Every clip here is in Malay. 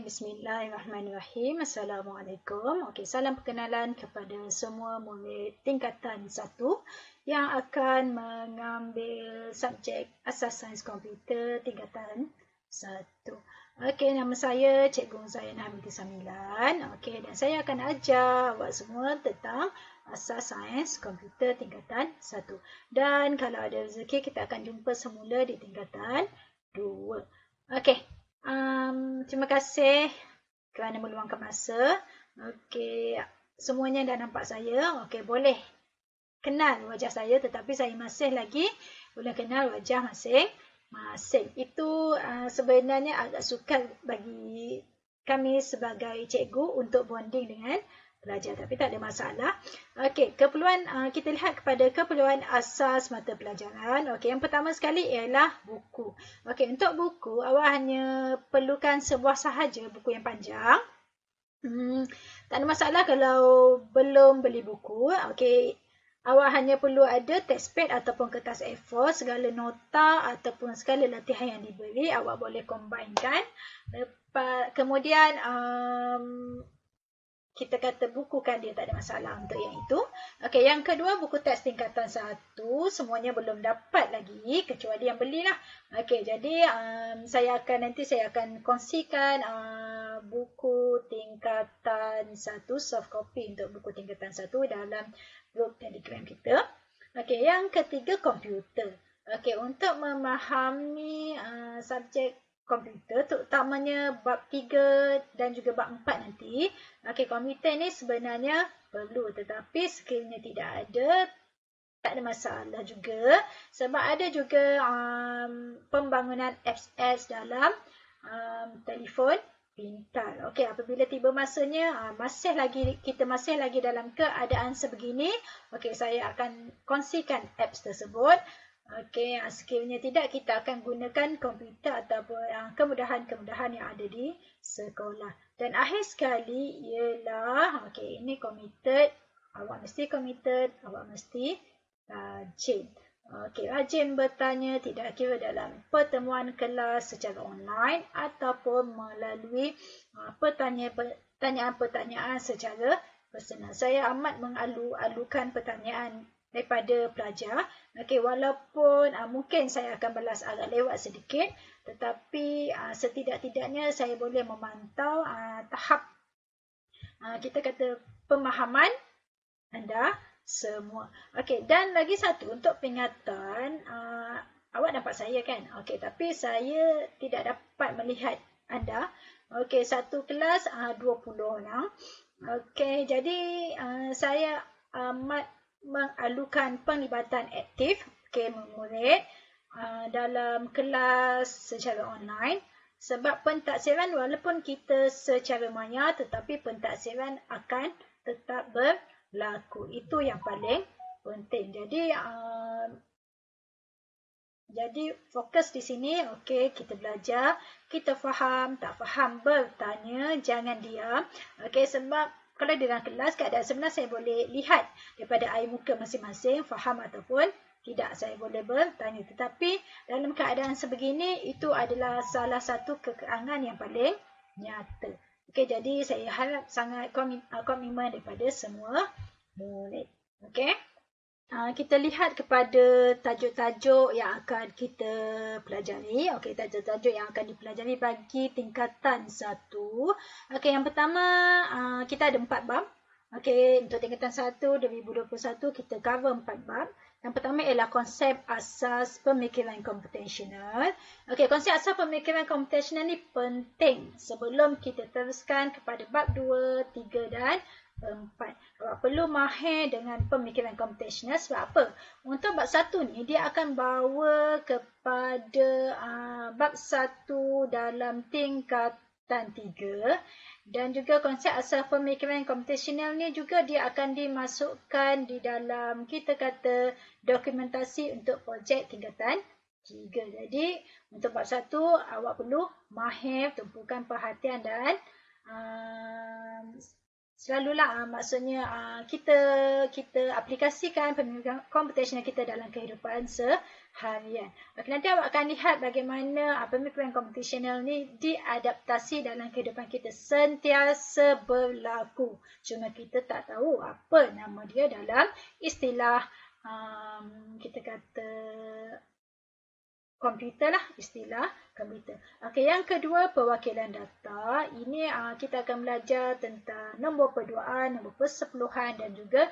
Bismillahirrahmanirrahim. Assalamualaikum. Salam perkenalan kepada semua murid tingkatan 1 yang akan mengambil subjek Asas Sains Komputer tingkatan 1. Nama saya Cikgu Zainah binti Samilan. Dan saya akan ajar awak semua tentang Asas Sains Komputer tingkatan 1. Dan kalau ada rezeki, kita akan jumpa semula di tingkatan 2. Terima kasih kerana meluangkan masa. Semuanya dah nampak saya. Boleh kenal wajah saya, tetapi saya masih lagi belum kenal wajah masing-masing. Itu sebenarnya agak sukar bagi kami sebagai cikgu untuk bonding dengan pelajar, tapi tak ada masalah. Keperluan kita lihat kepada keperluan asas mata pelajaran. Yang pertama sekali ialah buku. Untuk buku, awak hanya perlukan sebuah sahaja, buku yang panjang. Tak ada masalah kalau belum beli buku. Awak hanya perlu ada textpad ataupun kertas A4, segala nota ataupun segala latihan yang diberi, awak boleh combinekan. Kemudian kita kata bukukan dia, tak ada masalah untuk yang itu. Yang kedua, buku teks tingkatan 1 semuanya belum dapat lagi, kecuali yang belilah. Jadi saya akan kongsikan buku tingkatan 1, soft copy untuk buku tingkatan 1 dalam grup Telegram kita. Yang ketiga, komputer. Untuk memahami subjek komputer, terutamanya bab 3 dan juga bab 4 nanti. Komputer ni sebenarnya perlu, tetapi sekiranya tidak ada, tak ada masalah juga. Sebab ada juga pembangunan apps dalam telefon pintar. Apabila tiba masanya, kita masih lagi dalam keadaan sebegini, saya akan kongsikan apps tersebut. Sekiranya tidak, kita akan gunakan komputer ataupun kemudahan-kemudahan yang ada di sekolah. Dan akhir sekali ialah, ini committed, awak mesti committed, awak mesti rajin. Rajin bertanya, tidak kira dalam pertemuan kelas secara online ataupun melalui pertanyaan-pertanyaan secara personal. Saya amat mengalu-alukan pertanyaan daripada pelajar. Walaupun mungkin saya akan balas agak lewat sedikit, tetapi setidak-tidaknya saya boleh memantau tahap kita kata pemahaman anda semua. Dan lagi satu, untuk peringatan, awak nampak saya kan? Tapi saya tidak dapat melihat anda. Satu kelas 20 orang. Jadi saya amat mengalukan penglibatan aktif murid dalam kelas secara online, sebab pentaksiran walaupun kita secara maya, tetapi pentaksiran akan tetap berlaku. Itu yang paling penting. Jadi fokus di sini. Kita belajar, kita faham, tak faham bertanya, jangan diam. Sebab kalau di dalam kelas, keadaan sebenar saya boleh lihat daripada air muka masing-masing, faham ataupun tidak, saya boleh bertanya. Tetapi dalam keadaan sebegini, itu adalah salah satu kekurangan yang paling nyata. Jadi saya harap sangat komitmen daripada semua murid. Kita lihat kepada tajuk-tajuk yang akan kita pelajari. Tajuk-tajuk yang akan dipelajari bagi tingkatan 1. Yang pertama, kita ada 4 bab. Untuk tingkatan 1 2021, kita cover 4 bab. Yang pertama ialah konsep asas pemikiran komputasional. Konsep asas pemikiran komputasional ni penting sebelum kita teruskan kepada bab 2, 3 dan 4. Awak perlu mahir dengan pemikiran komputasional. Sebab apa? Untuk bab 1 ni, dia akan bawa kepada bab 1 dalam tingkatan 3. Dan juga konsep asas pemikiran komputasional ni juga dia akan dimasukkan di dalam, kita kata, dokumentasi untuk projek tingkatan 3. Jadi, untuk bab 1, awak perlu mahir, tumpukan perhatian dan selalulah maksudnya kita aplikasikan pemikiran computational kita dalam kehidupan seharian. Nanti awak akan lihat bagaimana pemikiran computational ni diadaptasi dalam kehidupan kita, sentiasa berlaku. Cuma kita tak tahu apa nama dia dalam istilah kita kata komputer lah, istilah komputer. Okey, yang kedua, perwakilan data. Ini kita akan belajar tentang nombor perduaan, nombor persepuluhan dan juga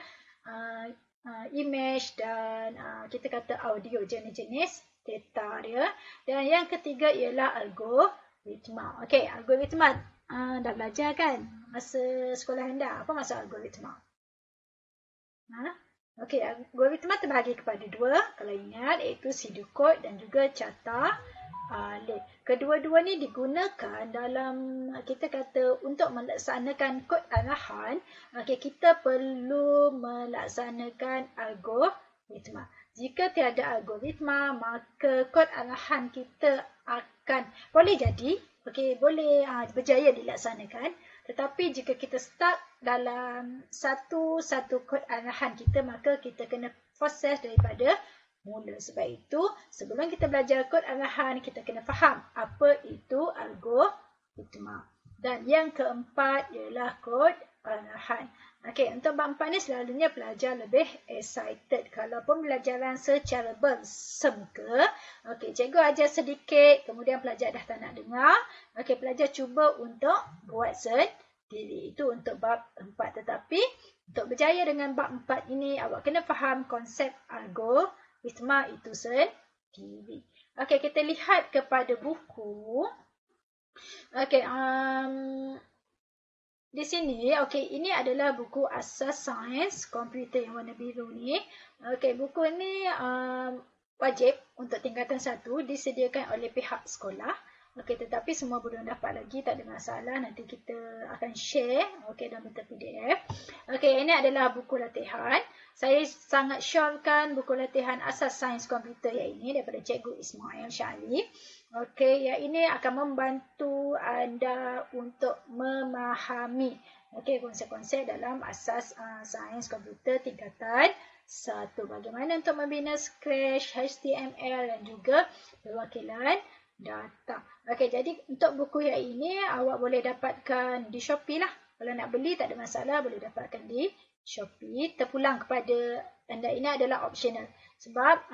image dan kita kata audio, jenis-jenis data dia. Dan yang ketiga ialah algoritma. Okey, algoritma dah belajar kan masa sekolah anda? Apa maksud algoritma? Okey, algoritma terbahagi kepada dua, kalau ingat, iaitu pseudocode dan juga carta alih. Kedua-dua ni digunakan dalam, kita kata, untuk melaksanakan kod arahan. Okey, kita perlu melaksanakan algoritma. Jika tiada algoritma, maka kod arahan kita akan boleh jadi, okey, boleh berjaya dilaksanakan. Tetapi jika kita start dalam satu kod arahan kita, maka kita kena proses daripada mula. Sebab itu, sebelum kita belajar kod arahan, kita kena faham apa itu algoritma. Dan yang keempat ialah kod arahan. Okey, untuk bab 4 ni selalunya pelajar lebih excited. Kalau pembelajaran secara bersemuka, okey, cikgu ajar sedikit, kemudian pelajar dah tak nak dengar. Okey, pelajar cuba untuk buat sendiri. Itu untuk bab 4. Tetapi, untuk berjaya dengan bab 4 ini, awak kena faham konsep algoritma itu sendiri. Okey, kita lihat kepada buku. Okey, di sini, okey, ini adalah buku asas sains komputer yang warna biru ni. Okey, buku ni wajib untuk tingkatan 1 disediakan oleh pihak sekolah. Okey, tetapi semua belum dapat lagi, tak ada masalah. Nanti kita akan share, okey, dalam bentuk PDF. Okey, ini adalah buku latihan. Saya sangat syorkan buku latihan asas sains komputer yang ini daripada Cikgu Ismail Syahli. Okey, yang ini akan membantu anda untuk memahami, okey, konsep-konsep dalam asas sains komputer tingkatan 1. Bagaimana untuk membina Scratch, HTML dan juga perwakilan data. Okey, jadi untuk buku yang ini awak boleh dapatkan di Shopee lah. Kalau nak beli tak ada masalah, boleh dapatkan di Shopee. Terpulang kepada anda, ini adalah optional. Sebab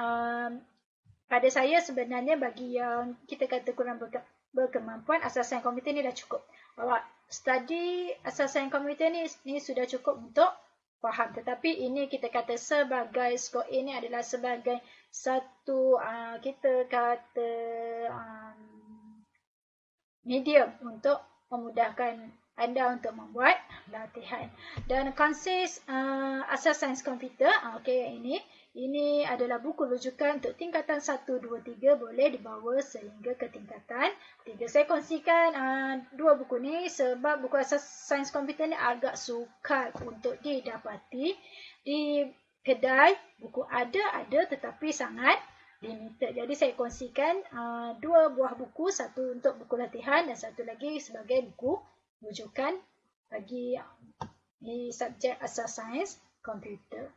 pada saya sebenarnya bagi yang kita kata kurang berkemampuan, asas sains komputer ni dah cukup. Awak study asas sains komputer ni sudah cukup untuk faham. Tetapi ini kita kata sebagai skor ini adalah sebagai satu kita kata medium untuk memudahkan anda untuk membuat latihan. Dan konsep asas sains komputer, okey, ini adalah buku rujukan untuk tingkatan 1, 2, 3, boleh dibawa sehingga ke tingkatan 3. Saya kongsikan dua buku ni sebab buku asas sains komputer ni agak sukar untuk didapati di kedai. Buku ada tetapi sangat limited. Jadi saya kongsikan dua buah buku, satu untuk buku latihan dan satu lagi sebagai buku rujukan bagi di subjek asas sains komputer.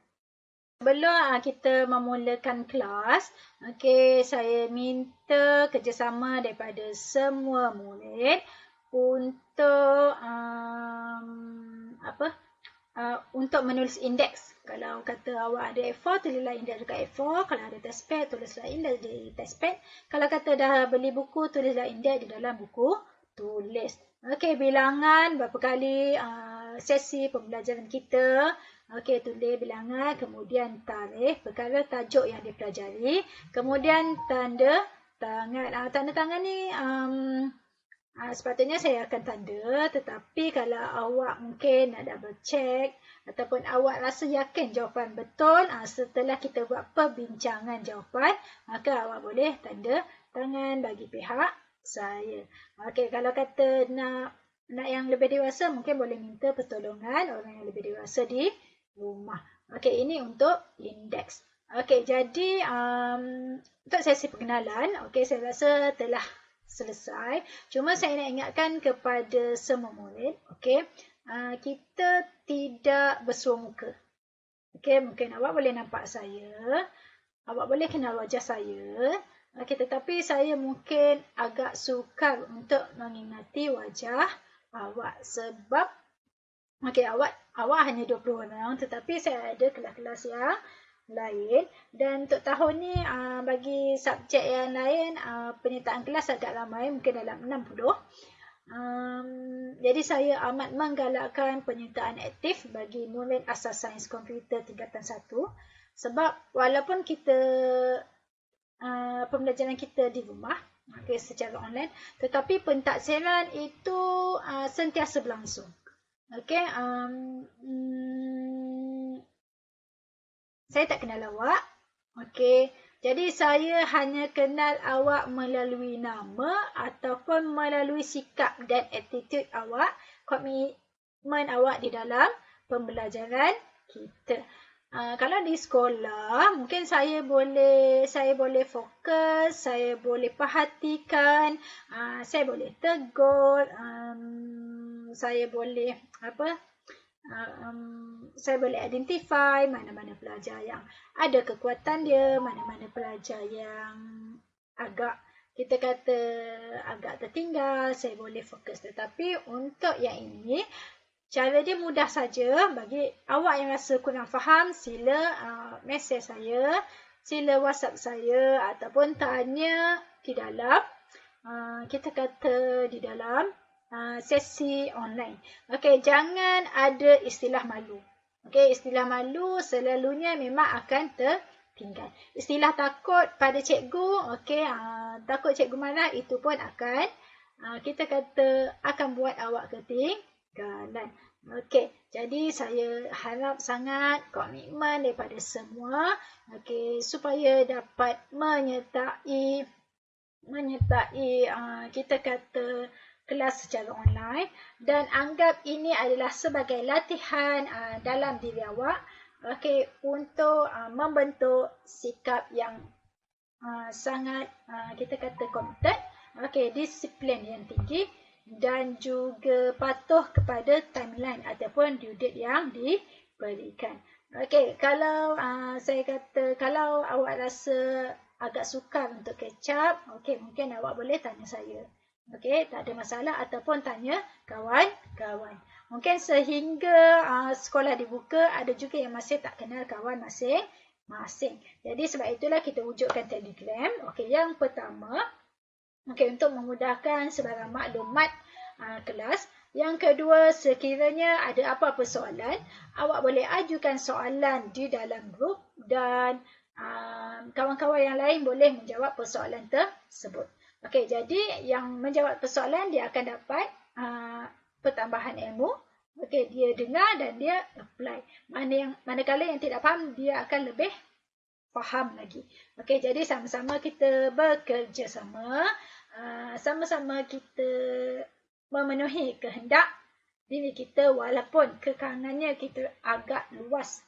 Sebelum kita memulakan kelas, okey, saya minta kerjasama daripada semua murid untuk untuk menulis indeks. Kalau kata awak ada A4, tulislah indeks dekat A4. Kalau ada testpad, tulislah indeks di testpad. Kalau kata dah beli buku, tulislah indeks di dalam buku tulis. Okey, bilangan berapa kali sesi pembelajaran kita. Okey, tulis bilangan, kemudian tarikh, perkara tajuk yang dipelajari, kemudian tanda tangan. Tanda tangan ni sepatutnya saya akan tanda, tetapi kalau awak mungkin nak double check ataupun awak rasa yakin jawapan betul setelah kita buat perbincangan jawapan, maka awak boleh tanda tangan bagi pihak saya. Okey, kalau kata nak yang lebih dewasa, mungkin boleh minta pertolongan orang yang lebih dewasa di rumah. Okey, ini untuk indeks. Okey, jadi untuk sesi perkenalan, okey, saya rasa telah selesai. Cuma saya nak ingatkan kepada semua murid, okey, kita tidak bersuah muka. Okey, mungkin awak boleh nampak saya, awak boleh kenal wajah saya. Okey, tetapi saya mungkin agak sukar untuk mengingati wajah awak sebab okey, awak hanya 20 orang, tetapi saya ada kelas-kelas yang lain, dan untuk tahun ni bagi subjek yang lain penyertaan kelas agak ramai, mungkin dalam 60. Jadi saya amat menggalakkan penyertaan aktif bagi murid asas sains komputer tingkatan 1, sebab walaupun kita pembelajaran kita di rumah, secara online, tetapi pentaksiran itu sentiasa berlangsung. Okey, saya tak kenal awak. Okey, jadi saya hanya kenal awak melalui nama ataupun melalui sikap dan attitude awak, komitmen awak di dalam pembelajaran kita. Kalau di sekolah, mungkin saya boleh fokus, saya boleh perhatikan, saya boleh tegur, saya boleh saya boleh identify mana-mana pelajar yang ada kekuatan dia, mana-mana pelajar yang agak tertinggal, saya boleh fokus. Tetapi untuk yang ini, cara dia mudah saja. Bagi awak yang rasa kurang faham, sila mesej saya, sila WhatsApp saya ataupun tanya di dalam di dalam sesi online. Okey, jangan ada istilah malu. Okey, istilah malu selalunya memang akan tertinggal. Istilah takut pada cikgu, okey, takut cikgu marah, itu pun akan akan buat awak ketinggalan. Okey, jadi saya harap sangat komitmen daripada semua, okey, supaya dapat menyertai kelas secara online, dan anggap ini adalah sebagai latihan dalam diri awak, okey, untuk membentuk sikap yang sangat committed, okey, disiplin yang tinggi, dan juga patuh kepada timeline ataupun due date yang diberikan. Okey, kalau kalau awak rasa agak sukar untuk catch up, okey, mungkin awak boleh tanya saya. Okey, tak ada masalah, ataupun tanya kawan-kawan. Mungkin sehingga sekolah dibuka, ada juga yang masih tak kenal kawan masing-masing. Jadi sebab itulah kita wujudkan Telegram. Okey, yang pertama, okey, untuk memudahkan sebarang maklumat kelas. Yang kedua, sekiranya ada apa-apa soalan, awak boleh ajukan soalan di dalam grup, dan kawan-kawan yang lain boleh menjawab persoalan tersebut. Okey, jadi yang menjawab persoalan dia akan dapat pertambahan ilmu. Okey, dia dengar dan dia apply. Manakala yang tidak faham, dia akan lebih faham lagi. Okey, jadi sama-sama kita bekerja sama, sama-sama kita memenuhi kehendak diri kita walaupun kekangannya kita agak luas.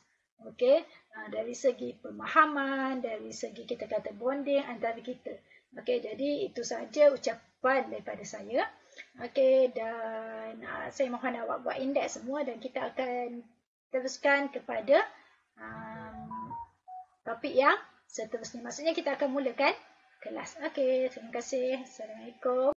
Okey, dari segi pemahaman, dari segi kita kata bonding antara kita. Okey, jadi itu saja ucapan daripada saya. Okey, dan saya mohon awak buat indeks semua, dan kita akan teruskan kepada topik yang seterusnya. Maksudnya kita akan mulakan kelas. Okey, terima kasih. Assalamualaikum.